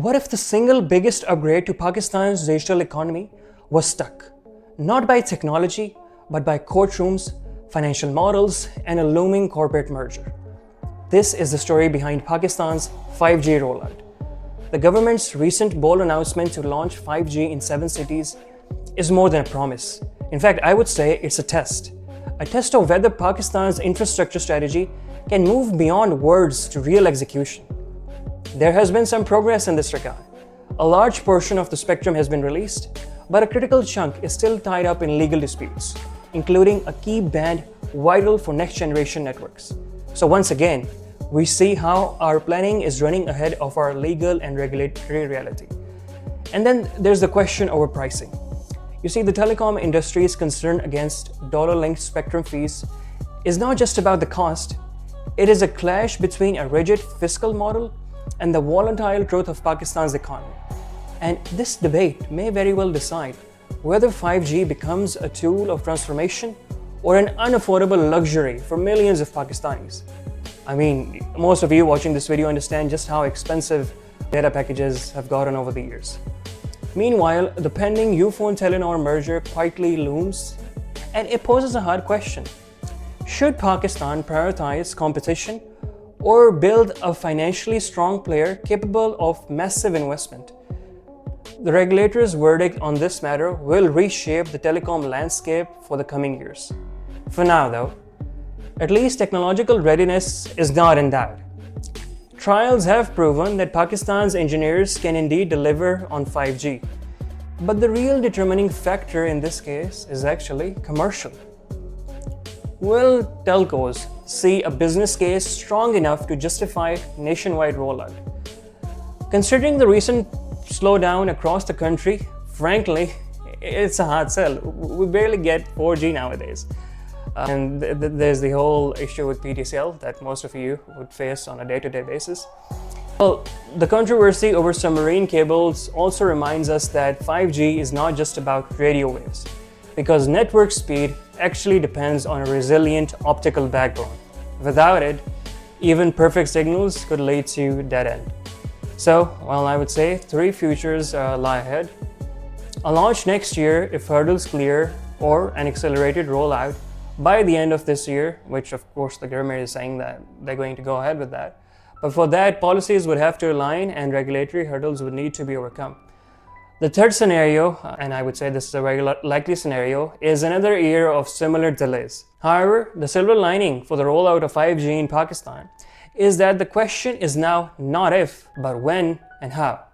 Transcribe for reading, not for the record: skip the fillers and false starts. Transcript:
What if the single biggest upgrade to Pakistan's digital economy was stuck? Not by technology, but by courtrooms, financial models, and a looming corporate merger. This is the story behind Pakistan's 5G rollout. The government's recent bold announcement to launch 5G in 7 cities is more than a promise. In fact, I would say it's a test of whether Pakistan's infrastructure strategy can move beyond words to real execution. There has been some progress in this regard. A large portion of the spectrum has been released, but a critical chunk is still tied up in legal disputes, including a key band vital for next-generation networks. So once again, we see how our planning is running ahead of our legal and regulatory reality. And then there's the question over pricing. You see, the telecom industry's concern against dollar-linked spectrum fees is not just about the cost. It is a clash between a rigid fiscal model and the volatile truth of Pakistan's economy. And this debate may very well decide whether 5G becomes a tool of transformation or an unaffordable luxury for millions of Pakistanis. I mean, most of you watching this video understand just how expensive data packages have gotten over the years. Meanwhile, the pending Ufone-Telenor merger quietly looms, and it poses a hard question. Should Pakistan prioritize competition or build a financially strong player capable of massive investment? The regulator's verdict on this matter will reshape the telecom landscape for the coming years. For now, though, at least technological readiness is not in doubt. Trials have proven that Pakistan's engineers can indeed deliver on 5G. But the real determining factor in this case is actually commercial. Will telcos see a business case strong enough to justify nationwide rollout? Considering the recent slowdown across the country, frankly, it's a hard sell. We barely get 4G nowadays. And there's the whole issue with PTCL that most of you would face on a day-to-day basis. Well, the controversy over submarine cables also reminds us that 5G is not just about radio waves, because network speed actually depends on a resilient optical backbone. Without it, even perfect signals could lead to dead end. So, well, I would say 3 futures lie ahead. A launch next year if hurdles clear, or an accelerated rollout by the end of this year, which of course the government is saying that they're going to go ahead with that. But for that, policies would have to align and regulatory hurdles would need to be overcome. The third scenario, and I would say this is a very likely scenario, is another year of similar delays. However, the silver lining for the rollout of 5G in Pakistan is that the question is now not if, but when and how.